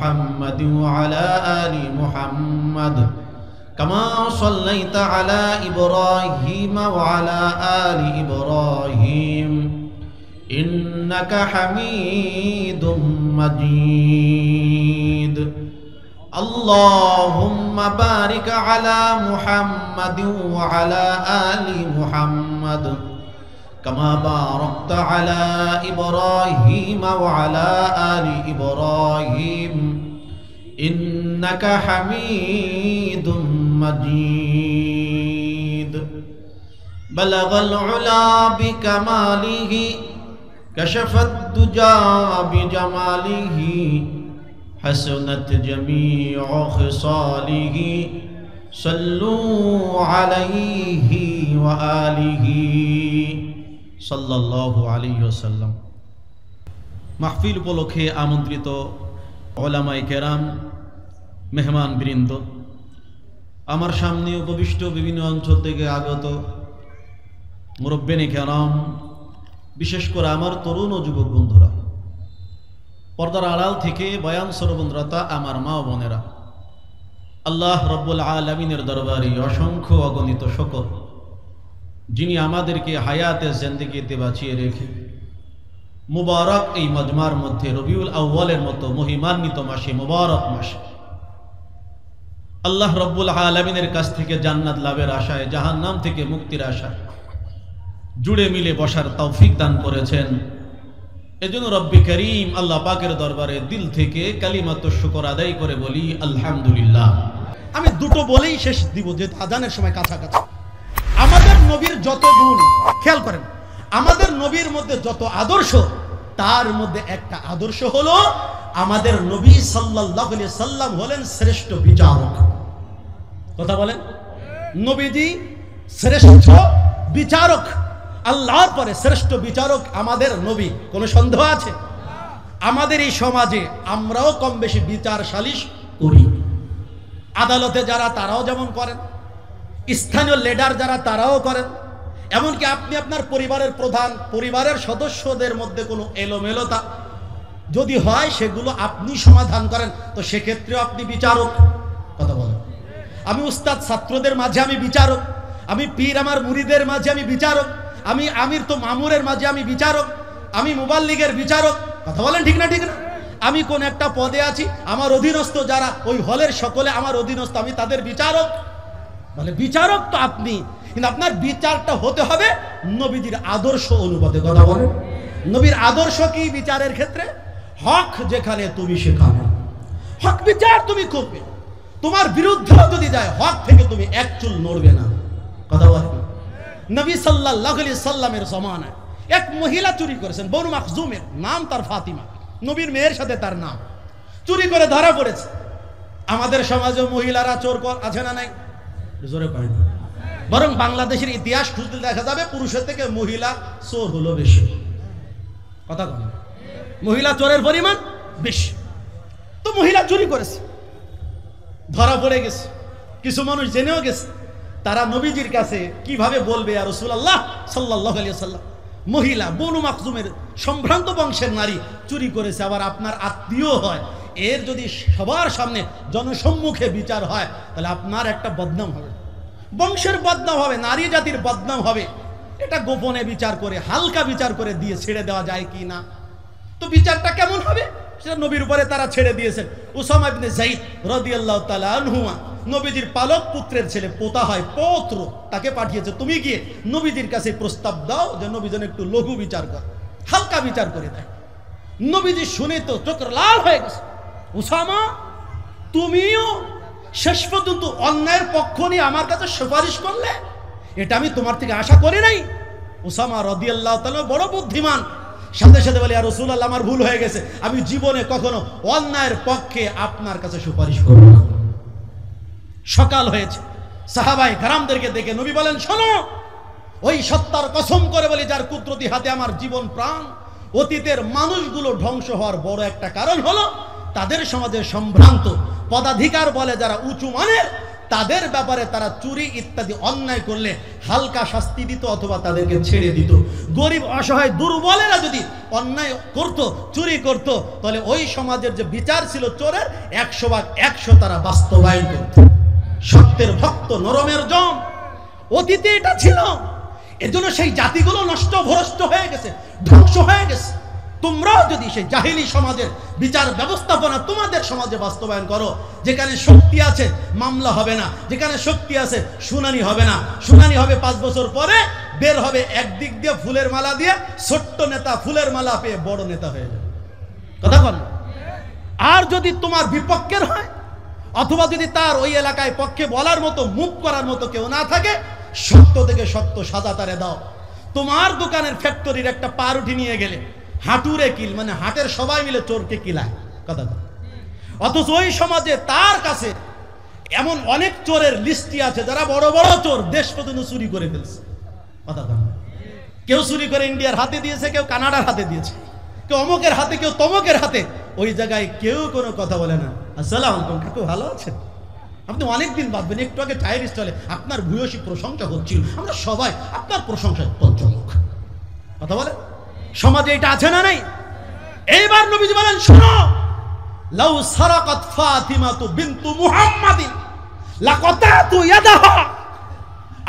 محمد وعلى آل محمد كما صليت على إبراهيم وعلى آل إبراهيم إنك حميد مجيد اللهم بارك على محمد وعلى آل محمد كما باركت على إبراهيم وعلى آل إبراهيم إنك حميد مجيد بلغ العلا بكماله كشف الدجى بجماله حسنت جميع خصاله صلوا عليه وآله সাল্লাল্লাহু আলাইহি ওয়াসাল্লাম। মাহফিল উপলক্ষে আমন্ত্রিত উলামায়ে কেরাম, মেহমান বৃন্দ, আমার সামনে উপবিষ্ট বিভিন্ন অঞ্চল থেকে আগত মুরব্বিনে কেরাম, বিশেষ করে আমার তরুণ ও যুবক বন্ধুরা, পর্দার আড়াল থেকে বয়ান শ্রবণরতা আমার মা ও বোনেরা, আল্লাহ রব্বুল আলামিনের দরবারে অসংখ্য অগণিত শুকর, যিনি আমাদেরকে হায়াতে জিন্দেগিতে বাঁচিয়ে রেখে মুবারক এই মজমার মধ্যে রবিউল আউয়ালের মতো মহিমান্বিত মাসে, মুবারক মাসে আল্লাহ রব্বুল আলামিনের কাছ থেকে জান্নাত লাভের আশায়, জাহান্নাম থেকে মুক্তির আশায় জুড়ে মিলে বসার তৌফিক দান করেছেন। এজন্য রব্বি করিম আল্লাহ পাকের দরবারে দিল থেকে কালিমাতুশ শুকর আদায় করে বলি আলহামদুলিল্লাহ। আমি দুটো বলেই শেষ দিব, যে আজানের সময় কাছাকাছি। আমাদের নবীর যত গুণ, খেয়াল করেন, আমাদের নবীর মধ্যে যত আদর্শ, তার মধ্যে একটা আদর্শ হলো আমাদের নবী সাল্লাল্লাহু আলাইহি সাল্লাম হলেন শ্রেষ্ঠ বিচারক। কথা বলেন, নবীজি শ্রেষ্ঠ বিচারক, আল্লাহর পরে শ্রেষ্ঠ বিচারক আমাদের নবী। কোনো সন্দেহ আছে? আমাদের এই সমাজে আমরাও কম বেশি বিচার সালিশ করি। আদালতে যারা, তারাও যেমন করেন, স্থানীয় লিডার যারা, তারাও করেন। এমনকি আপনি আপনার পরিবারের প্রধান, পরিবারের সদস্যদের মধ্যে কোনো এলোমেলোতা যদি হয়, সেগুলো আপনি সমাধান করেন, তো সেক্ষেত্রেও আপনি বিচারক। কথা বলেন, আমি উস্তাদ ছাত্রদের মাঝে আমি বিচারক, আমি পীর আমার মুরিদের মাঝে আমি বিচারক, আমি আমির তো মামুরের মাঝে আমি বিচারক, আমি মুবাল্লিগের বিচারক। কথা বলেন, ঠিক না? ঠিক না? আমি কোন একটা পদে আছি, আমার অধীনস্থ যারা, ওই হলের সকলে আমার অধীনস্থ, আমি তাদের বিচারক। বলে বিচারক তো আপনি, কিন্তু আপনার বিচারটা হতে হবে নবীজির আদর্শ অনুপাতে। কথা বলেন, নবীর আদর্শ কি বিচারের ক্ষেত্রে? হক যেখানে তুমি সেখানে হক বিচার তুমি করবে। তোমার বিরুদ্ধে যদি যায়, হক থেকে তুমি এক চুল নড়বে না। কথা বলেন, নবী সাল্লাল্লাহু আলাইহি সাল্লামের জমানায় এক মহিলা চুরি করেছেন, বনু মাখজুমের নাম, তার ফাতিমা, নবীর মেয়ের সাথে তার নাম, চুরি করে ধরা পড়েছে। আমাদের সমাজে মহিলারা চোর আছে না নাই? জোরে কয় না। বরং বাংলাদেশের ইতিহাস খুঁজলে দেখা যাবে পুরুষের থেকে মহিলা চোর হলো বেশি। কথা বলেন, মহিলা চোরের পরিমাণ বেশি। তো মহিলা চুরি করেছে, ধরা পড়ে গেছে, কিছু মানুষ জেনেও গেছে। তারা নবীজির কাছে কিভাবে বলবে, ইয়া রাসূলুল্লাহ সাল্লাল্লাহু আলাইহি ওয়াসাল্লাম, মহিলা বনু মাখজুমের সম্ভ্রান্ত বংশের নারী চুরি করেছে, আবার আপনার আত্মীয় হয়, এর যদি সবার সামনে জনসম্মুখে বিচার হয়, তাহলে আপনার একটা বদনাম হবে, বংশের বদনাম হবে, নারী জাতির বদনাম হবে। এটা গোপনে বিচার করে, হালকা বিচার করে দিয়ে ছেড়ে দেওয়া যায় কি না? তো বিচারটা কেমন হবে সেটা নবীর উপরে তারা ছেড়ে দিয়েছেন। উসামা ইবনে যায়েদ রাদিয়াল্লাহু তাআলা আনহুমা, নবীজির পালক পুত্রের ছেলে, পোতা হয়, পৌত্র, তাকে পাঠিয়েছে, তুমি গিয়ে নবীজির কাছে প্রস্তাব দাও যে নবী যেন একটু লঘু বিচার করে, হালকা বিচার করে দেয়। নবীজি শুনে তো চোখ লাল হয়ে গেছে। উসামা, তুমিও শেষ পর্যন্ত অন্যায়ের পক্ষ নিয়ে আমার কাছে সুপারিশ করলে, এটা আমি তোমার থেকে আশা করি নাই। উসামা রাদিয়াল্লাহু তাআলা বড় বুদ্ধিমান, সাথে সাথে বলে, ইয়া রাসূলুল্লাহ, আমার ভুল হয়ে গেছে, আমি জীবনে কখনো অন্যায়ের পক্ষে আপনার কাছে সুপারিশ করব না। সকাল হয়েছে, সাহাবায়ে কেরামদেরকে দেখে নবী বলেন, শোনো, ওই সত্তার কসম করে বলি যার কুদরতি হাতে আমার জীবন প্রাণ, অতীতের মানুষগুলো ধ্বংস হওয়ার বড় একটা কারণ হলো তাদের সমাজে সম্ভ্রান্ত পদাধিকার বলে যারা উঁচু মানের, তাদের ব্যাপারে তারা চুরি ইত্যাদি অন্যায় করলে হালকা শাস্তি দিত অথবা তাদেরকে ছেড়ে দিত। গরিব অসহায় দুর্বলেরা যদি অন্যায় করত, চুরি করত, তাহলে ওই সমাজের যে বিচার ছিল চোরের 100% তারা বাস্তবায়ন করত। সত্যের ভক্ত, নরমের জম, অতীতে এটা ছিল। এজন্য সেই জাতিগুলো নষ্ট ভ্রষ্ট হয়ে গেছে, ধ্বংস হয়ে গেছে। তোমরাও যদি সেই জাহিলি সমাজের বিচার ব্যবস্থাপনা তোমাদের সমাজে বাস্তবায়ন করো, যেখানে শক্তি আছে মামলা হবে না, যেখানে শক্তি আছে শুনানি হবে না, শুনানি হবে 5 বছর পরে, বের হবে একদিক দিয়ে ফুলের মালা দিয়ে, ছোট্ট নেতা ফুলের মালা পেয়ে বড় নেতা হয়ে যাবে। কথা বল। আর যদি তোমার বিপক্ষের হয় অথবা যদি তার ওই এলাকায় পক্ষে বলার মতো, মুখ করার মতো কেউ না থাকে, সত্য থেকে সত্য সাজা তারে দাও। তোমার দোকানের ফ্যাক্টরির একটা পাউরুটি নিয়ে গেলে হাঁটুরে কিল, মানে হাটের সবাই মিলে চোরকে কিলায়। কথা বল। অথচ ওই সমাজে তার কাছে এমন অনেক চোরের লিস্টি আছে যারা বড় বড় চোর, দেশ পর্যন্ত চুরি করে ফেলছে। কথা বল। কেউ চুরি করে ইন্ডিয়ার হাতে দিয়েছে, কেউ কানাডার হাতে দিয়েছে, কেউ অমুকের হাতে, কেউ তমুকের হাতে। ওই জায়গায় কেউ কোনো কথা বলে না। আসসালামু আলাইকুম কাকু, ভালো আছেন? আপনি অনেকদিন ভাববেন, একটু আগে টায়ার স্টলে আপনার ভূয়সী প্রশংসা হচ্ছিল, আমরা সবাই আপনার প্রশংসায় পঞ্চমুখ। কথা বলে। সমাজে এটা আছে না নাই? এইবার নবীজি বলেন, শোনো, লাউ সারাকাত ফাতিমাতু বিনতু মুহাম্মাদিন লাকাতাতু ইয়াদাহা।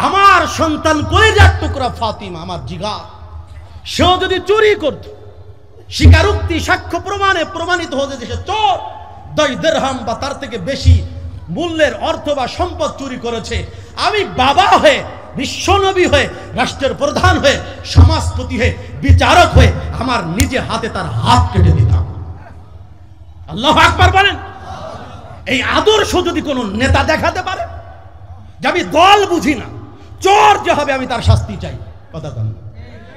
আমার সন্তান কলিজার টুকরা ফাতিমা, আমার জিগার, সেও যদি চুরি করত, স্বীকারোক্তি সাক্ষ্য প্রমাণে প্রমাণিত হতে যে সে চোর, 10 দিরহাম বা তার থেকে বেশি মূল্যের অর্থ বা সম্পদ চুরি করেছে, আমি বাবা হয়ে, বিশ্বনবী হয়ে, রাষ্ট্রের প্রধান হয়ে, সমাজপতি হয়ে, বিচারক হয়ে আমার নিজে হাতে তার হাত কেটে দিতাম। আল্লাহু আকবার বলেন। এই আদর্শ যদি কোনো নেতা দেখাতে পারে যে আমি দল বুঝি না, চোর যে হবে আমি তার শাস্তি চাই, কথা বলেন।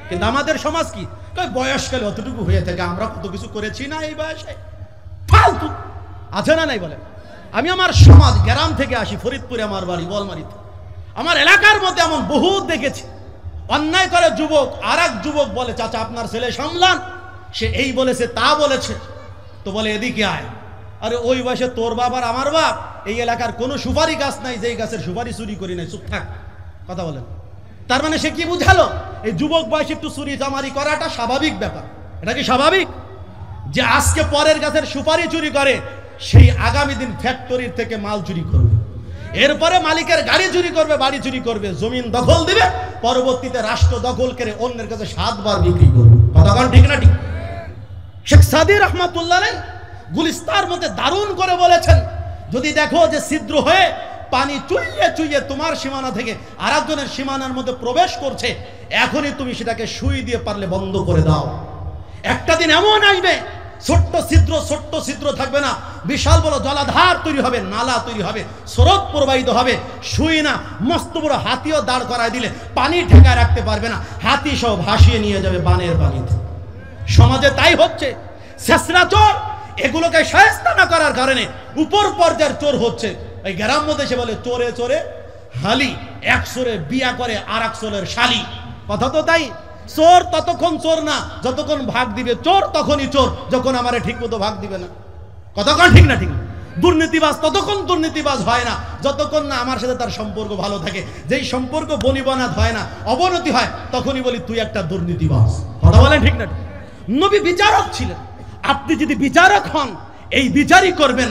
কিন্তু আমাদের সমাজ কি, বয়সকালে অতটুকু হয়ে থাকে, আমরা কত কিছু করেছি না এই বয়সে, ফালতু আছে না নাই বলে। আমি আমার সমাজ, গ্রাম থেকে আসি, ফরিদপুরে আমার বাড়ি, বলমারিতে। আমার এলাকার মধ্যে এমন বহুত দেখেছি, অন্যায় করে যুবক আর এক যুবক বলে, চাচা আপনার ছেলে সামলান, সে এই বলেছে তা বলেছে, তো বলে এদিকে আয়। আরে ওই বয়সে তোর বাপ আর আমার বাপ, এই এলাকার কোনো সুপারি গাছ নাই যেই গাছের সুপারি চুরি করি নাই, চুপ থাক। কথা বলেন। তার মানে সে কি বুঝালো, এই যুবক বয়সে একটু চুরি চামারি করাটা স্বাভাবিক ব্যাপার। এটা কি স্বাভাবিক যে আজকে পরের গাছের সুপারি চুরি করে, সেই আগামী দিন ফ্যাক্টরির থেকে মাল চুরি করবে, এরপরে মালিকের গাড়ি চুরি করবে, বাড়ি চুরি করবে, জমিন দখল দিবে, পরবর্তীতে রাষ্ট্র দখল করে অন্যের কাছে 7 বার বিক্রি করবে। কথা বলেন ঠিক না ঠিক? শেখ সাদি রহমাতুল্লাহ আলাইহি গুলিস্তার মধ্যে দারুণ করে বলেছেন, যদি দেখো যে ছিদ্র হয়ে পানি চুইয়ে চুইয়ে তোমার সীমানা থেকে আরেকজনের সীমানার মধ্যে প্রবেশ করছে, এখনই তুমি সেটাকে সুই দিয়ে পারলে বন্ধ করে দাও। একটা দিন এমন আসবে, ছোট্ট ছিদ্র থাকবে না, বিশাল বড় জলাধার তৈরি হবে, নালা তৈরি হবে, স্রোত প্রবাহিত হবে। সুই না, মস্ত বড় হাতিও দাঁড় করায় দিলে পানি ঠেকায় রাখতে পারবে না, হাতি সব ভাসিয়ে নিয়ে যাবে বানের পানিতে। সমাজে তাই হচ্ছে। ছেঁচড়া চোর, এগুলোকে শায়েস্তা না করার কারণে উপর পর্যায়ের চোর হচ্ছে। এই গ্রাম মধ্যে সে বলে চোরে চোরে হালি, এক চোরে বিয়া করে আর এক চোরের শালি। কথা তো তাই। চোর ততক্ষণ চোর না যতক্ষণ ভাগ দিবে, চোর তখনই চোর যখন আমারে ঠিক মতো ভাগ দিবে না। কতক্ষণ ঠিক না ঠিক না? দুর্নীতিবাজ ততক্ষণ দুর্নীতিবাজ হয় না যতক্ষণ না আমার সাথে তার সম্পর্ক ভালো থাকে। যেই সম্পর্ক বনিবনাত হয় না, অবনতি হয়, তখনই বলি তুই একটা দুর্নীতিবাজ। কথা বলেন ঠিক না? নবী বিচারক ছিলেন। আপনি যদি বিচারক হন, এই বিচারই করবেন,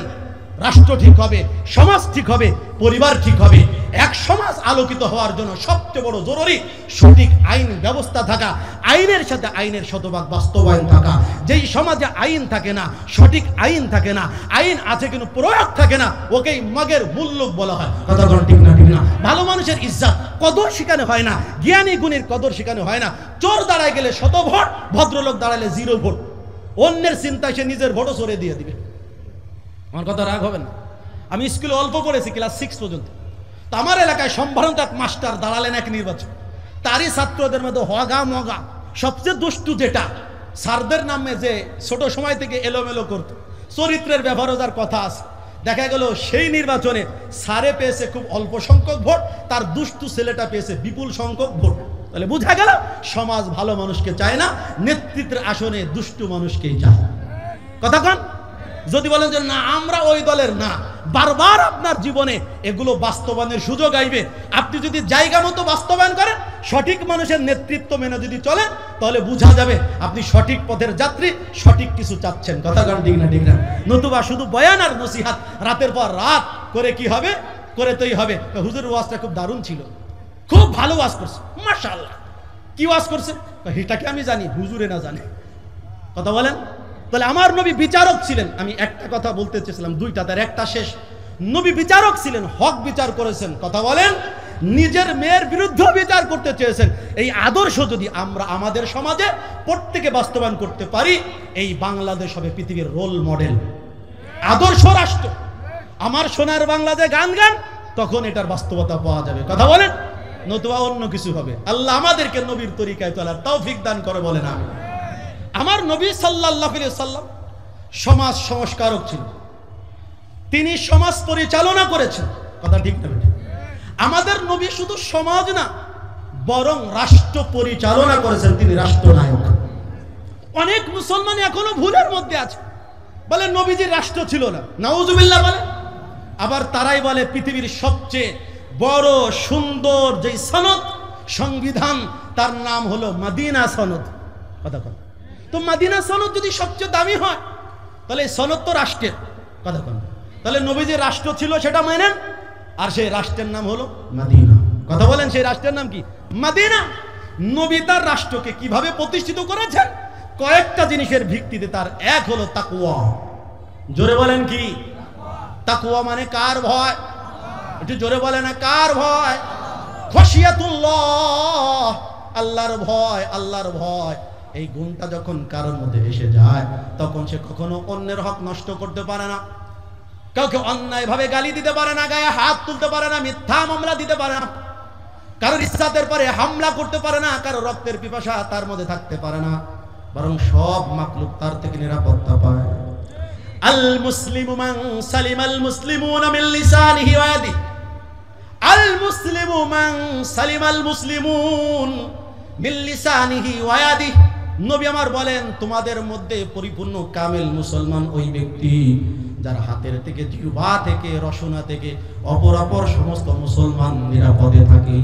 রাষ্ট্র ঠিক হবে, সমাজ ঠিক হবে, পরিবার ঠিক হবে। এক সমাজ আলোকিত হওয়ার জন্য সবচেয়ে বড় জরুরি সঠিক আইন ব্যবস্থা থাকা, আইনের সাথে আইনের শতভাগ বাস্তবায়ন থাকা। যেই সমাজে আইন থাকে না, সঠিক আইন থাকে না, আইন আছে কিন্তু প্রয়োগ থাকে না, ওকেই মগের মুল্লুক বলা হয়। কথা ঠিক না ঠিক না? ভালো মানুষের ইজ্জত কদর শিখানো হয় না, জ্ঞানী গুণীর কদর শিখানো হয় না। চোর দাঁড়ায় গেলে 100 ভোট, ভদ্রলোক দাঁড়ালে 0 ভোট। অন্যের চিন্তায় সে নিজের ভোটও সরে দিয়ে দিবে। আমার কথা রাগ হবে না। আমি স্কুলে অল্প পড়েছি, ক্লাস 6 পর্যন্ত। তো আমার এলাকায় সম্ভ্রান্ত এক মাস্টার দাঁড়ালেন এক নির্বাচন। তারই ছাত্রদের মধ্যে হগা মগা সবচেয়ে দুষ্টু যেটা, স্যারদের নামে যে ছোট সময় থেকে এলোমেলো করত, চরিত্রের ব্যবহারও যার কথা আছে। দেখা গেল সেই নির্বাচনে স্যারে পেয়েছে খুব অল্প সংখ্যক ভোট, তার দুষ্টু ছেলেটা পেয়েছে বিপুল সংখ্যক ভোট। তাহলে বোঝা গেল সমাজ ভালো মানুষকে চায় না, নেতৃত্বের আসনে দুষ্টু মানুষকেই চায়। কথা কন? যদি বলেন যে না আমরা ওই দলের না, বারবার আপনার জীবনে এগুলো বাস্তবায়নের সুযোগ আসবে। আপনি যদি জায়গা মতো বাস্তবায়ন করেন, সঠিক মানুষের নেতৃত্ব মেনে যদি চলেন, তাহলে বোঝা যাবে আপনি সঠিক পথের যাত্রী, সঠিক কিছু চাচ্ছেন। কথা কারণ ঠিক না, ঠিক না? নতুবা শুধু বয়ান আর নসিহাত রাতের পর রাত করে কি হবে? করে তোই হবে। হুজুরের ওয়াজটা খুব দারুণ ছিল, খুব ভালো ওয়াজ করছে, মাশাআল্লাহ। কি ওয়াজ করছে? এটাকে আমি জানি, হুজুরে না জানে। কথা বলেন। তাহলে আমার নবী বিচারক ছিলেন। আমি একটা কথা বলতে চেয়েছিলাম, দুইটা, তার একটা শেষ। নবী বিচারক ছিলেন, হক বিচার করেছেন। কথা বলেন। নিজের মেয়ের বিরুদ্ধে বিচার করতে চেয়েছেন। এই আদর্শ যদি আমরা আমাদের সমাজে প্রত্যেকে বাস্তবায়ন করতে পারি, এই বাংলাদেশ হবে পৃথিবীর রোল মডেল, আদর্শ রাষ্ট্র। আমার সোনার বাংলাদেশ গান গান, তখন এটার বাস্তবতা পাওয়া যাবে। কথা বলেন। নতুবা অন্য কিছু হবে। আল্লাহ আমাদেরকে নবীর তরিকায় চলার তৌফিক দান করে, বলেন আমিন। আমার নবী সাল্লাল্লাহু আলাইহি ওয়াসাল্লাম সমাজ সংস্কারক ছিলেন, তিনি সমাজ পরিচালনা করেছেন। কথা ঠিক না? আমাদের নবী শুধু সমাজ না, বরং রাষ্ট্র পরিচালনা করেছেন, তিনি রাষ্ট্রনায়ক। অনেক মুসলমান এখনো ভুলের মধ্যে আছে, বলে নবীজির রাষ্ট্র ছিল না, নাউজুবিল্লাহ বলে। আবার তারাই বলে পৃথিবীর সবচেয়ে বড় সুন্দর যে সনদ, সংবিধান, তার নাম হলো মদিনা সনদ। কথা কন। তো মদিনা সনদ যদি সবচেয়ে দামি হয়, তাহলে সনদ তো রাষ্ট্রের। কথা কন। তাহলে নবীজির রাষ্ট্র ছিল, সেটা মেনেন, আর সেই রাষ্ট্রের নাম হলো মদিনা। কথা বলেন। সেই রাষ্ট্রের নাম কি? মদিনা। নবী তার রাষ্ট্রকে কিভাবে প্রতিষ্ঠিত করেছেন? কয়েকটা জিনিসের ভিত্তিতে। তার এক হলো তাকওয়া। জোরে বলেন কি? তাকওয়া মানে কার ভয়? একটু জোরে বলে না, কার ভয়? খশিয়াতুল্লাহ, আল্লাহর ভয়। আল্লাহর ভয় এই গুণটা যখন কারোর মধ্যে এসে যায়, তখন সে কখনো অন্যের হক নষ্ট করতে পারে না, কাউকে অন্যায় ভাবে গালি দিতে পারে না, গায়ে হাত তুলতে পারে না, মিথ্যা মামলা দিতে পারে না, কারোর ইজ্জতের পরে হামলা করতে পারে না, কারো রক্তের পিপাসা তার মধ্যে থাকতে পারে না, বরং সব মাখলুক তার থেকে নিরাপত্তা পায়। আল মুসলিমু মান সালিমাল মুসলিমুনা মিন লিসানিহি ওয়া ইয়াদিহি। আল মুসলিমু মান সালিমাল মুসলিমুন মিন লিসানিহি ওয়া ইয়াদিহি। নবী আমার বলেন, তোমাদের মধ্যে পরিপূর্ণ কামেল মুসলমান ওই ব্যক্তি যার হাতের থেকে, জিহ্বা থেকে, রসনা থেকে অপরাপর সমস্ত মুসলমান নিরাপদে থাকে।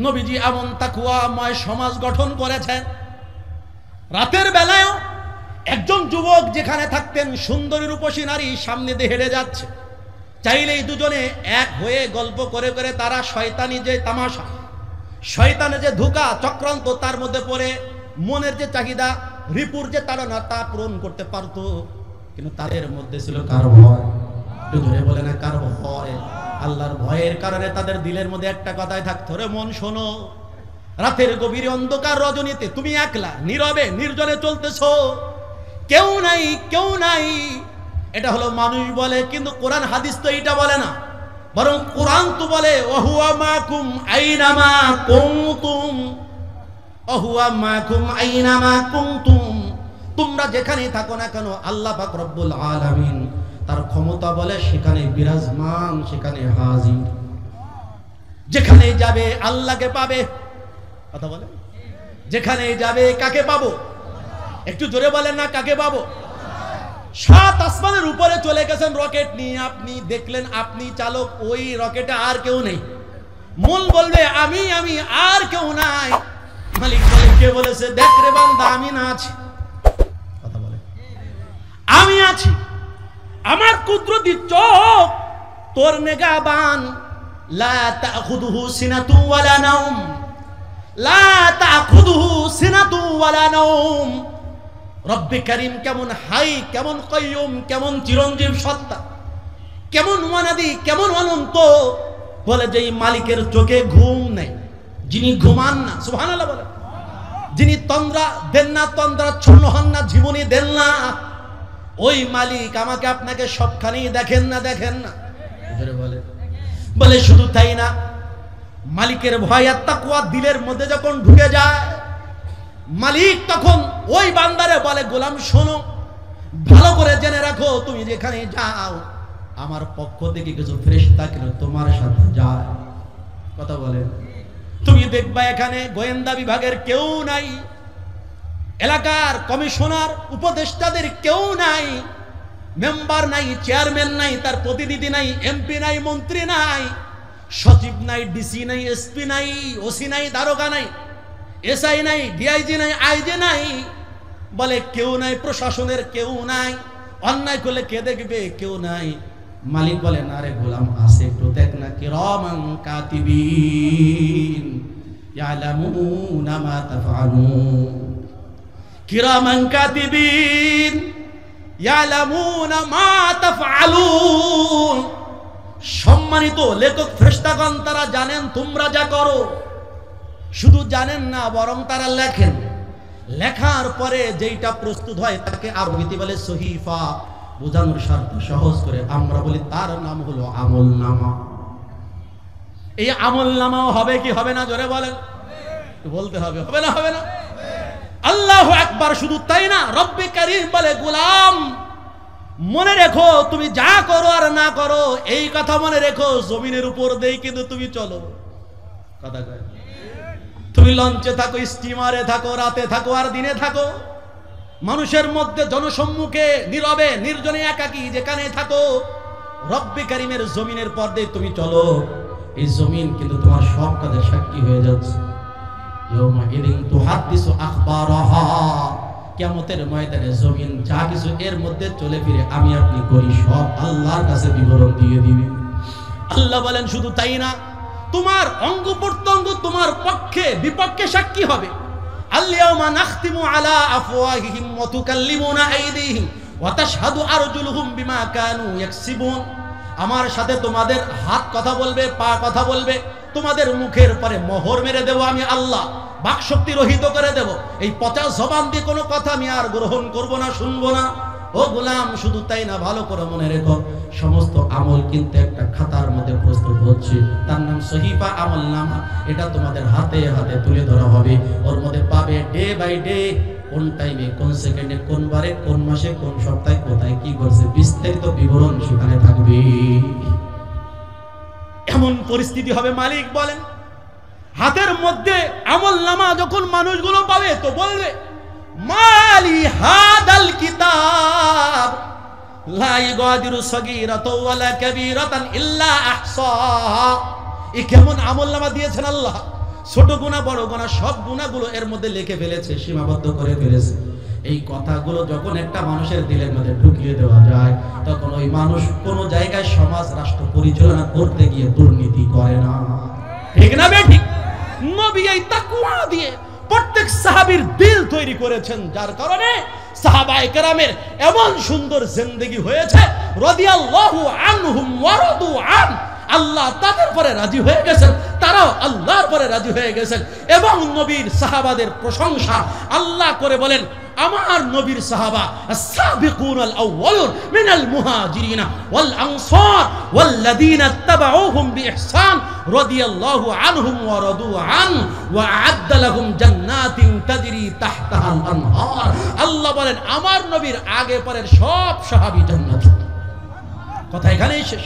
নবীজি এমন তাকওয়াময় সমাজ গঠন করেছেন। রাতের বেলায়ও একজন যুবক যেখানে থাকতেন, সুন্দরী রূপসী নারী সামনে দিয়ে হেঁটে যাচ্ছে, চাইলেই দুজনে এক হয়ে গল্প করে করে তারা শয়তানি যে তামাশা, শয়তানের যে ধোঁকা চক্রান্ত, তার মধ্যে পড়ে মনের যে চাহিদা, রিপুর যে তাড়না, তা পূরণ করতে পারত। কিন্তু তাদের মধ্যে ছিল কার ভয়? জোরে বলে না, কার ভয়? আল্লাহর ভয়ের কারণে তাদের দিলের মধ্যে একটা কথাই থাকতো, রে মন শোনো, রাতের গভীরে অন্ধকার রজনীতে তুমি একলা নীরবে নির্জনে চলতেছো, কেউ নাই, কেউ নাই। এটা হলো মানুষ বলে, কিন্তু কোরআন হাদিস তো এটা বলে না, বরং কোরআন তো বলে ওয়াহুয়া মাকুম আইনামা কুনতুম, ওয়াহুয়া মাকুম আইনামা কুনতুম। তোমরা যেখানেই থাকো না কেন, আল্লাহ পাক রব্বুল আলামিন তার ক্ষমতা বলে সেখানে বিরাজমান, সেখানে হাজির। যেখানে যাবে আল্লাহকে পাবে। কথা বলে। যেখানে যাবে কাকে পাবো? একটু জোরে বলেন না, কাকে পাবো? সাত আসমানের উপরে চলে গেছেন রকেট নিয়ে, আপনি দেখলেন আপনি চালক, ওই রকেটে আর কেউ নেই। মন বলবে আমি আমি, আর কেউ নাই। মালিক বলে, কে বলেছে? দেখ রে বান্দা, আমি না আছি। কথা বলে, আমি আছি। আমার কুদরতি চোখ তোর নেগাবান। লা তাখুদুহু সিনাতু ওয়ালা নাওম, লা তাখুদুহু সিনাতু ওয়ালা নাওম। রব্বে কারীম কেমন হাই, কেমন কাইয়ুম, কেমন চিরঞ্জীব সত্তা, কেমন ওয়ানাদি, কেমন অনন্ত। বলে যে মালিকের চোখে ঘুম নেই, যিনি ঘুমান না, সুবহানাল্লাহ বলে, যিনি তন্দ্রা দেন না, তন্দ্রাচ্ছন্ন হন না, জীবনী দেন না, ওই মালিক আমাকে আপনাকে সবখানেই দেখেন না, দেখেন না। বলে বলে শুধু তাই না, মালিকের ভয় আর তাকওয়া দিলের মধ্যে যখন ঢুকে যায়, মালিক তখন ওই বান্দারে বলে, গোলাম শোনো, ভালো করে জেনে রাখো, তুমি যেখানে যাও আমার পক্ষ থেকে কিছু ফেরেশতা কিন্তু তোমার সাথে যায়। কথা বলে, তুমি দেখবা এখানে গোয়েন্দা বিভাগের কেউ নাই, এলাকার কমিশনার উপদেষ্টাদের কেউ নাই, মেম্বার নাই, চেয়ারম্যান নাই, তার প্রতিনিধি নাই, এমপি নাই, মন্ত্রী নাই, সচিব নাই, ডিসি নাই, এসপি নাই, ওসি নাই, দারোগা নাই, এসআই নাই, ডিআইজি নাই, আইজি নাই, বলে কেউ নাই, প্রশাসনের কেউ নাই, অন্যায় করলে কে দেখবে, কেউ নাই। মালিক বলে না রে গোলাম আছে, একটু দেখ না, কিরামান কাতিবিন ইয়ালামুনা মা তাফআলুন, কিরামান কাতিবিন ইয়ালামুনা মা তাফআলুন। সম্মানিত লেখক ফেরেশতাগণ তারা জানেন তোমরা যা করো, শুধু জানেন না বরং তারা লেখেন। লেখার পরে যেইটা প্রস্তুত হয় তাকে আরবিতে বলে সহিফা। বোঝানোর স্বার্থে সহজ করে আমরা বলি তার নাম হলো আমলনামা। এই আমলনামাও হবে কি হবে না জোরে বলেন, বলতে হবে, হবে না? হবে না? আল্লাহু আকবার। শুধু তাই না, রব্বে কারীম বলে গোলাম মনে রেখো তুমি যা করো আর না করো এই কথা মনে রেখো, জমিনের উপর দেই কিন্তু তুমি চলো। কথা কয়, তুমি লঞ্চে থাকো, স্টিমারে থাকো, রাতে থাকো আর দিনে থাকো, মানুষের মধ্যে জনসম্মুখে নীরবে নির্জনে একাকী যেখানে থাকো, রব্বে কারীমের জমিনের পর্দায় তুমি চলো। এই জমিন কিন্তু তোমার সব কাজের সাক্ষী হয়ে যাচ্ছে। ইয়াউমা ইদিন তুহাদ্দিসু আখবারাহা, কিয়ামতের ময়দানে জমিন যা কিছু এর মধ্যে চলে ফিরে আমি আপনি করি সব আল্লাহর কাছে বিবরণ দিয়ে দিবে। আল্লাহ বলেন শুধু তাই না, তোমার অঙ্গ প্রত্যঙ্গ তোমার পক্ষে বিপক্ষে সাক্ষী হবে। আল-ইয়াউমা নাখতিমু আলা আফওয়াহিহিম ওয়া তুকাল্লিমুনা আইদিহিম ওয়া তাশহাদু আরজুলুহুম বিমা কানু ইয়াকসিবুন। আমার সাথে তোমাদের হাত কথা বলবে, পা কথা বলবে, তোমাদের মুখের পরে মোহর মেরে দেব আমি আল্লাহ, বাকশক্তি রহিত করে দেব। এই পচা জবান দিয়ে কোনো কথা আমি আর গ্রহণ করব না, শুনবো না। ও গোলাম শুধু তাই না, ভালো করে মনে রেখো সমস্ত আমল কিন্তু একটা খাতার মধ্যে প্রস্তুত হচ্ছে, তার নাম সহিফা আমলনামা। এটা তোমাদের হাতে হাতে তুলে ধরা হবে। ওর মধ্যে পাবে ডে বাই ডে, কোন টাইমে, কোন সেকেন্ডে, কোন বারে, কোন মাসে, কোন সপ্তাহে কোথায় কি করছে বিস্তারিত বিবরণ সেখানে থাকবে। এমন পরিস্থিতি হবে, মালিক বলেন হাতের মধ্যে আমলনামা যখন মানুষগুলো পাবে তো বলবে মালি হাদাল কিতাব লা ইগাদিরু সগীরাতাও ওয়ালা কাবীরাতান ইল্লা আহসাহা। এই কেমন আমলনামা দিয়েছেন আল্লাহ, ছোট গুনাহ বড় গুনাহ সব গুনাহগুলো এর মধ্যে লিখে ফেলেছে, সীমাবদ্ধ করে ফেলেছে। এই কথাগুলো যখন একটা মানুষের দিলের মধ্যে ঢুকিয়ে দেওয়া যায় তখন ওই মানুষ কোন জায়গায় সমাজ রাষ্ট্র পরিচালনা করতে গিয়ে দুর্নীতি করে না। ঠিক না বেঠিক? নবী এই তাকওয়া দিয়ে প্রত্যেক সাহাবীর দিল তৈরি করেছেন, যার কারণে সাহাবায়ে কেরামের এমন সুন্দর জিন্দেগি হয়েছে। রাদিয়াল্লাহু আনহুম ওয়া রাদু আন, আল্লাহ তাদের পরে রাজি হয়ে গেছেন, তারাও আল্লাহর পরে রাজি হয়ে গেছেন। এবং নবীর সাহাবাদের প্রশংসা আল্লাহ করে বলেন আমার নবীর সাহাবা আস-সাবিকুনাল আউওয়ালুন মিনাল মুহাজিরিন ওয়াল আনসার ওয়াল্লাযীনা ইত্তাবাউহুম বিইহসান রাদিয়াল্লাহু আনহুম ওয়া রাদু আন ওয়া আ'আদ্দা লাহুম জান্নাতিন তাজরি তাহতাহাল আনহার। আল্লাহ বলেন আমার নবীর আগে পরের সব সাহাবী জান্নাত। কথা এখানেই শেষ।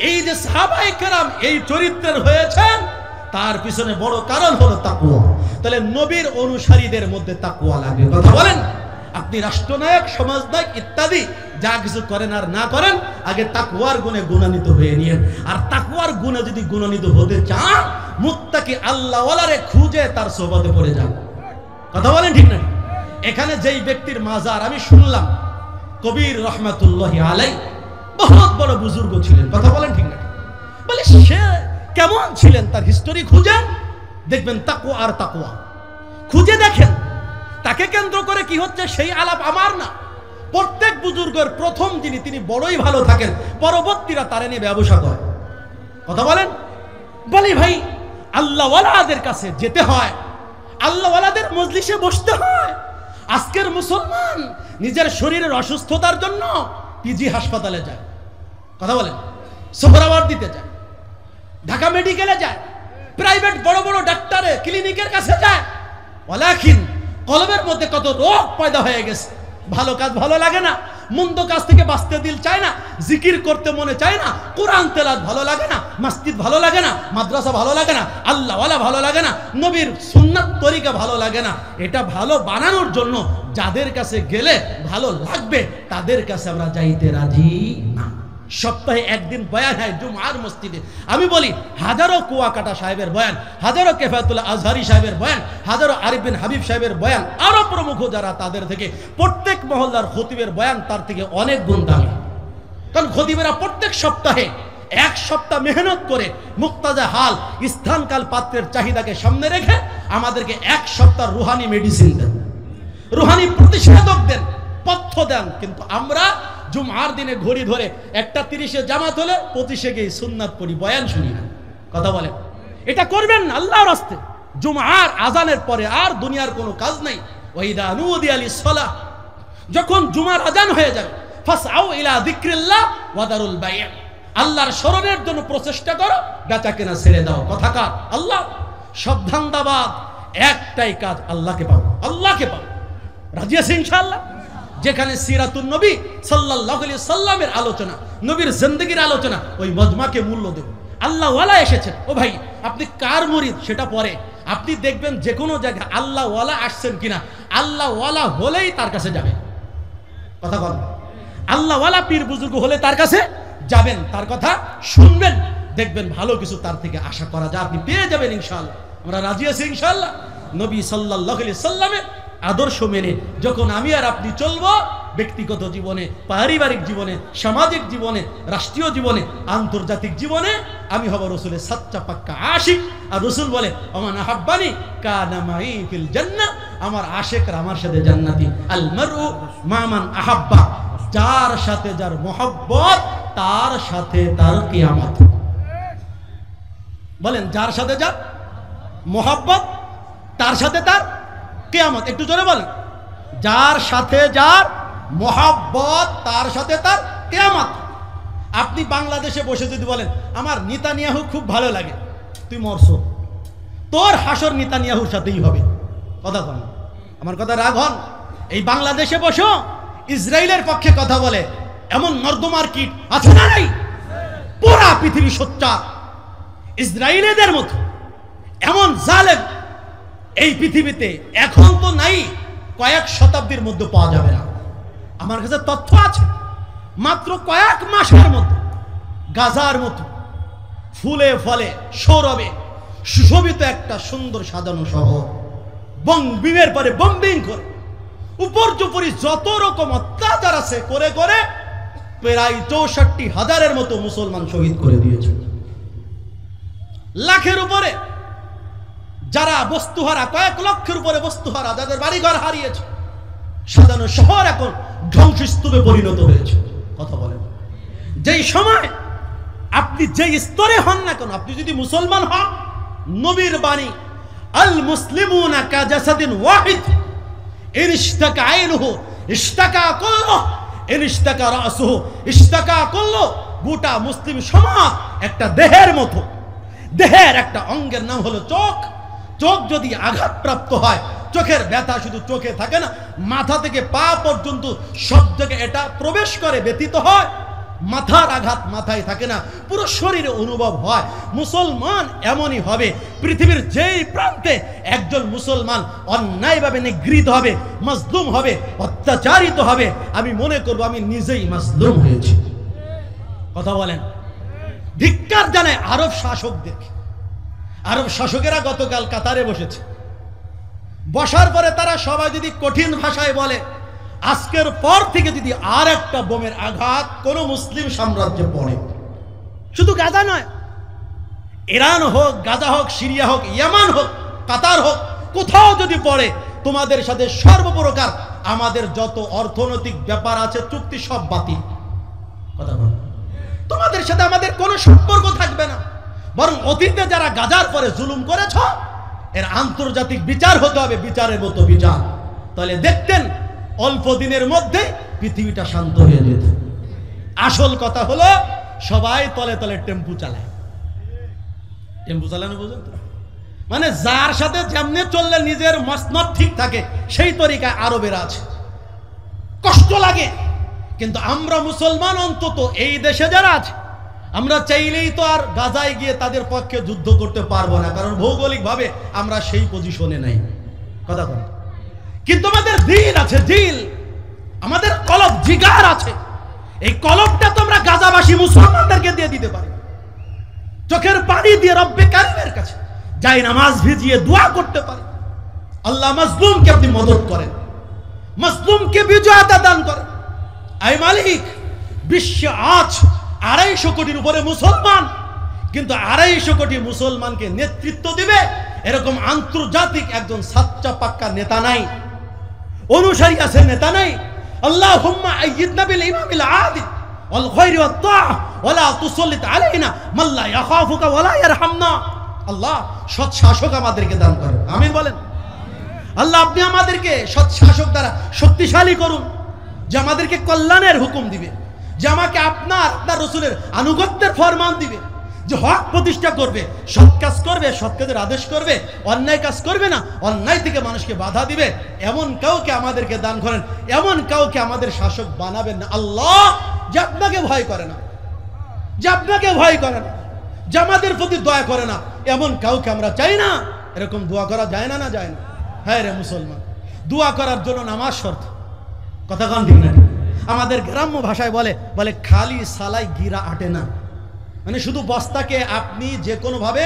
এই যে সাহাবায়ে কেরাম এই চরিত্রের হয়েছেন তার পিছনে বড় কারণ হলো তাকওয়া। তাহলে নবীর অনুসারীদের মধ্যে তাকওয়া লাগে। কথা বলেন, আপনি রাষ্ট্রনায়ক, সমাজনায়ক ইত্যাদি যা কিছু করেন আর না করেন আগে তাকওয়ার গুণে গুণান্বিত হয়ে নিয়েন। আর তাকওয়ার গুণে যদি গুণান্বিত হতে চান মুত্তাকি আল্লাহওয়ালারে খুঁজে তার সোহবতে পড়ে যান। কথা বলেন ঠিক না? এখানে যেই ব্যক্তির মাজার আমি শুনলাম কবির রহমাতুল্লাহি আলাইহি বহুত বড় বুজুর্গ ছিলেন। কথা বলেন ঠিক না? বলে সে কেমন ছিলেন তার হিস্টোরি খুঁজেন, দেখবেন তাকওয়া আর তাকওয়া খুঁজে দেখেন তাকে কেন্দ্র করে কি হচ্ছে সেই আলাপ আমার না। প্রত্যেক বুজুর্গের প্রথম তিনি বড়ই ভালো থাকেন, পরবর্তীরা তারে নিয়ে ব্যবসা করে। কথা বলেন। বলি ভাই আল্লাহওয়ালাদের কাছে যেতে হয়, আল্লাহওয়ালাদের মজলিসে বসতে হয়। আজকের মুসলমান নিজের শরীরের অসুস্থতার জন্য পিজি হাসপাতালে যায়। কথা বলেন। সোহরাওয়ার্দ দিতে যায়, ঢাকা মেডিকেলে যায়, প্রাইভেট বড় বড় ডাক্তারে ক্লিনিকের কাছে যায়। ওয়ালাকিন কলবের মধ্যে কত রোগ পয়দা হয়ে গেছে, ভালো কাজ ভালো লাগে না, মন্দ কাজ থেকে বাঁচতে দিল চায় না, জিকির করতে মনে চায় না, কোরআন তেলাওয়াত ভালো লাগে না, মসজিদ ভালো লাগে না, মাদ্রাসা ভালো লাগে না, আল্লাহওয়ালা ভালো লাগে না, নবীর সুন্নাত তরিকা ভালো লাগে না। এটা ভালো বানানোর জন্য যাদের কাছে গেলে ভালো লাগবে তাদের কাছে আমরা যাইতে রাজি না। সপ্তাহে একদিন বয়ান হয় জুমার মসজিদে। আমি বলি হাজারো কুয়াকাটা সাহেবের বয়ান, হাজারো কেফায়েতুল্লাহ আজহারি সাহেবের বয়ান, হাজারো আরিফ বিন হাবিব সাহেবের বয়ান, আরো প্রমুখ যারা তাদের থেকে প্রত্যেক মহল্লার খতিবের বয়ান তার থেকে অনেক গুণ দামি। কারণ খতিবেরা প্রত্যেক সপ্তাহে এক সপ্তাহ মেহনত করে মুক্তাজা হাল স্থানকাল পাত্রের চাহিদাকে সামনে রেখে আমাদেরকে এক সপ্তাহ রুহানি মেডিসিন দেন, রুহানি প্রতিষেধক দেন, পথ্য দেন। কিন্তু আমরা জুমার দিনে ঘড়ি ধরে 1:30 জামাত হলে 25 গিয়ে সুন্নাত পড়ি, বয়ান শুনি না। কথা বলে এটা করবেন না আল্লাহর রাস্তে। জুমার আজানের পরে আর দুনিয়ার কোনো কাজ নাই। ওয়াইদা নুদিয়া লিস-সালাহ, যখন জুমার আজান হয়ে যাবে ফাসআউ ইলা যিকরিল্লাহ ওয়া দারুল বাই', আল্লাহর স্মরণের জন্য প্রচেষ্টা করো, বেচা কেনা ছেড়ে দাও। কথাকার আল্লাহ সব ধান্দাবাদ, একটাই কাজ, আল্লাহকে পাবো, আল্লাহকে পাবো। রাজি আছি ইনশাআল্লাহ? যেখানে সিরাতুন নবী সাল্লাল্লাহু আলাইহি সাল্লামের আলোচনা, নবীর জিন্দেগীর আলোচনা, ওই মজমাকে মূল্য দেব। আল্লাহ ওয়ালা এসেছেন, ও ভাই আপনি কার মুরিদ সেটা পরে, আপনি দেখবেন যে কোনো জায়গায় আল্লাহ ওয়ালা আসছেন কিনা, আল্লাহ ওয়ালা হলেই তার কাছে যাবেন। কথা বল, আল্লাহ ওয়ালা পীর বুজুর্গ হলে তার কাছে যাবেন, তার কথা শুনবেন, দেখবেন ভালো কিছু তার থেকে আশা করা যায়, আপনি পেয়ে যাবেন ইনশাআল্লাহ। আমরা রাজি আছি ইনশাআল্লাহ? নবী সাল্লাল্লাহু আলাইহি সাল্লামের আদর্শ মেনে যখন আমি আর আপনি চলবো, ব্যক্তিগত জীবনে, পারিবারিক জীবনে, সামাজিক জীবনে, রাষ্ট্রীয় জীবনে, আন্তর্জাতিক জীবনে, আমি হব রসুলের সাচ্চা পাক্কা আশিক। আর রসুল বলে ওমান আহাব্বানি কানা মাই ফিল জান্নাহ, আমার আশিকরা আমার সাথে জান্নাতি। আল মারউ মা মান আহাব্বা, যার সাথে যার মহব্বত তার সাথে তার কিয়ামত। বলেন যার সাথে যার মহব্বত তার সাথে তার কিয়ামত। একটু জোরে বলেন, যার সাথে যার মহব্বত তার সাথে তার কিয়ামত। আপনি বাংলাদেশে বসে যদি বলেন আমার নেতানিয়াহু খুব ভালো লাগে, তুই মরছো, তোর হাসর নেতানিয়াহুর সাথেই হবে। কথা বল, আমার কথা রাগ হন। এই বাংলাদেশে বসো ইসরায়েলের পক্ষে কথা বলে এমন নর্দমার কীট আছে না নাই? পুরা পৃথিবী সোচ্চার ইসরায়েলের মতো এমন জালেম এই পৃথিবীতে এখন তো নাই, কয়েক শতাব্দীর মধ্যে পাওয়া যাবে না। আমার কাছে তথ্য আছে, মাত্র কয়েক মাসের মধ্যে গাজার মতো ফুলে ফলে সৌরভে সুশোভিত একটা সুন্দর সাজানো শহর বিমের পরে বম্বিং করে উপর্যুপরি যত রকম অত্যাচার আছে করে করে প্রায় 64,000-এর মতো মুসলমান শহীদ করে দিয়েছে। লাখের উপরে যারা বস্তুহারা, কয়েক লক্ষের উপরে বস্তুহারা, যাদের বাড়িঘর হারিয়েছে, সাজানো শহর এখন ধ্বংসস্তূপে পরিণত হয়েছে। কথা বলেন, যেই সময় আপনি যেই স্তরে হন না কেন, আপনি যদি মুসলমান হন, নবীর বাণী আল মুসলিমুনা কাজাসাদিন ওয়াহিদ ইশতাকা আইনুহু ইশতাকা কুল্লুহু ইশতাকা রাসুহু ইশতাকা কুল্লুহু, গোটা মুসলিম সমাজ একটা দেহের মতো। দেহের একটা অঙ্গের নাম হলো চোখ। চোখ যদি আঘাতপ্রাপ্ত হয়, চোখের ব্যথা শুধু চোখে থাকে না, মাথা থেকে পা পর্যন্ত সব জায়গায় এটা প্রবেশ করে, ব্যথিত হয়। মাথার আঘাত মাথায় থাকে না, পুরো শরীরে অনুভব হয়। মুসলমান এমনই হবে, পৃথিবীর যেই প্রান্তে একজন মুসলমান অন্যায়ভাবে নিগৃহীত হবে, মাজলুম হবে, অত্যাচারিত হবে, আমি মনে করব আমি নিজেই মাজলুম হয়েছি। কথা বলেন, ধিক্কার জানায় আরব শাসকদেরকে। আরব শাসকেরা গতকাল কাতারে বসেছে, বসার পরে তারা সবাই যদি কঠিন ভাষায় বলে আজকের পর থেকে যদি আর একটা বোমের আঘাত কোন মুসলিম সাম্রাজ্যে পড়ে, শুধু গাজা নয়, ইরান হোক, গাজা হোক, সিরিয়া হোক, ইয়ামান হোক, কাতার হোক, কোথাও যদি পড়ে, তোমাদের সাথে সর্বপ্রকার আমাদের যত অর্থনৈতিক ব্যাপার আছে চুক্তি সব বাতিল। কথা বল, তোমাদের সাথে আমাদের কোনো সম্পর্ক থাকবে না। বরং অতীতে যারা গাজার পরে জুলুম করেছ এর আন্তর্জাতিক বিচার হতে হবে, বিচারের মতো বিচার। তাহলে দেখতেন অল্প দিনের মধ্যে পৃথিবীটা শান্ত হয়ে যেত। আসল কথা হলো সবাই তলে তলে টেম্পু চালায়। টেম্পু চালানো বুঝেন তো? মানে যার সাথে যেমনি চললে নিজের মসনদ ঠিক থাকে সেই তরিকায় আরবেরা আছে। কষ্ট লাগে, কিন্তু আমরা মুসলমান অন্তত এই দেশে যারা আছে, আমরা চাইলেই তো আর গাজায় গিয়ে তাদের পক্ষে যুদ্ধ করতে পারবো না, কারণ ভৌগোলিকভাবে আমরা সেই পজিশনে নাই। কথা বল। কিন্তু আমাদের দিল আছে, দিল, আমাদের কলব জিগার আছে। এই কলবটা তোমরা গাজাবাসী মুসলমানদেরকে দিয়ে দিতে পারো। চোখের পানি দিয়ে রব্বে কারিমের কাছে যাই নামাজ ভিজিয়ে দোয়া করতে পারে, আল্লাহ মাজলুমকে আপনি মদদ করেন, মাজলুমকে বিজয়তা দান করেন। আয় মালিক, বিশ্বে আজ 250 কোটির উপরে মুসলমান, কিন্তু 250 কোটি মুসলমানকে নেতৃত্ব দিবে এরকম আন্তর্জাতিক একজন সাচ্চা পাক্কা নেতা নাই, অনুসারী আছে নেতা নাই। আল্লাহুম্মা আইয়িদনা বিল ইমামিল আদিল ওয়াল খায়রি ওয়াত তাআহ ওয়ালা তুসাল্লিত আলাইনা মান লা ইয়াখাফুকা ওয়ালা ইয়ারহামনা। আল্লাহ সৎ শাসক আমাদেরকে দান করেন, আমিন বলেন। আল্লাহ আপনি আমাদেরকে সৎ শাসক দ্বারা শক্তিশালী করুন, যে আমাদেরকে কল্যাণের হুকুম দিবে, যে আমাকে আপনার রাসূলের আনুগত্যের ফরমান দিবে, যে হক প্রতিষ্ঠা করবে, সৎ কাজ করবে, সৎ কাজের আদেশ করবে, অন্যায় কাজ করবে না, অন্যায় থেকে মানুষকে বাধা দিবে, এমন কাউকে আমাদেরকে দান করেন, এমন কাউকে আমাদের শাসক বানাবেন না আল্লাহ, যে আপনাকে ভয় করে না, যে আপনাকে ভয় করে না, যে আমাদের প্রতি দয়া করে না, এমন কাউকে আমরা চাই না। এরকম দোয়া করা যায় না? না যায় না? হ্যাঁ রে মুসলমান, দোয়া করার জন্য নামাজ শর্ত। কথা কান ঠিক না? আমাদের গ্রাম্য ভাষায় বলে খালি সালাই গিরা আটে না, মানে শুধু বস্তাকে আপনি যে কোনো ভাবে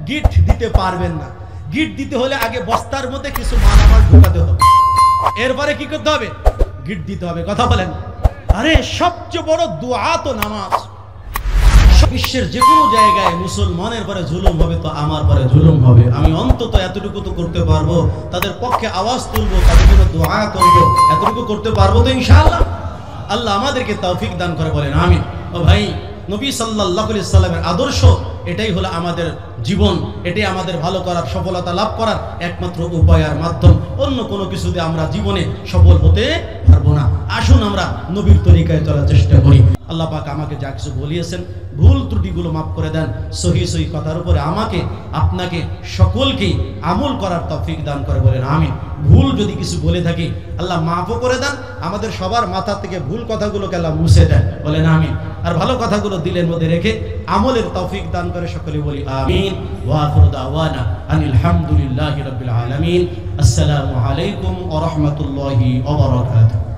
গিট দিতে পারবেন না। গিট দিতে হলে আগে বস্তার মধ্যে কিছু মালামাল ঢোকাতে হবে, এরপরে কি করতে হবে? গিট দিতে হবে। কথা বলেন। আরে সবচেয়ে বড় দোয়া তো নামাজ। বিশ্বের যে কোনো জায়গায় মুসলমানের পরে জুলুম হবে তো আমার পরে জুলুম হবে, আমি অন্তত এতটুকু তো করতে পারবো, তাদের পক্ষে আওয়াজ তুলবো, তাদের জন্য দোয়া করবো, এতটুকু করতে পারবো তো ইনশাআল্লাহ। আল্লাহ আমাদেরকে তৌফিক দান করে বলেন আমিন। ও ভাই, নবী সাল্লাল্লাহু আলাইহি সাল্লামের আদর্শ এটাই হলো আমাদের জীবন, এটাই আমাদের ভালো করার, সফলতা লাভ করার একমাত্র উপায় আর মাধ্যম। অন্য কোনো কিছুতে আমরা জীবনে সফল হতে পারবো না। আসুন আমরা নবীর তরিকায় চলার চেষ্টা করি। আল্লাহ পাক আমাকে যা কিছু বলিয়েছেন, ভুল ত্রুটিগুলো মাফ করে দেন। সহি সহি কথার উপরে আমাকে, আপনাকে, সকলকেই আমল করার তৌফিক দান করে বলেন আমিন। ভুল যদি কিছু বলে থাকি আল্লাহ মাফও করে দেন, আমাদের সবার মাথা থেকে ভুল কথাগুলোকে আল্লাহ মুছে দেন, বলেন আমিন। আর ভালো কথাগুলো দিলের মধ্যে রেখে আমলের তৌফিক দান করে সকলে বলি আমিন। ওয়া আখিরু দাওয়ানা আনিল হামদুলিল্লাহি রাব্বিল আলামিন। আসসালামু আলাইকুম ওয়া রাহমাতুল্লাহি ওয়া বারাকাতুহু।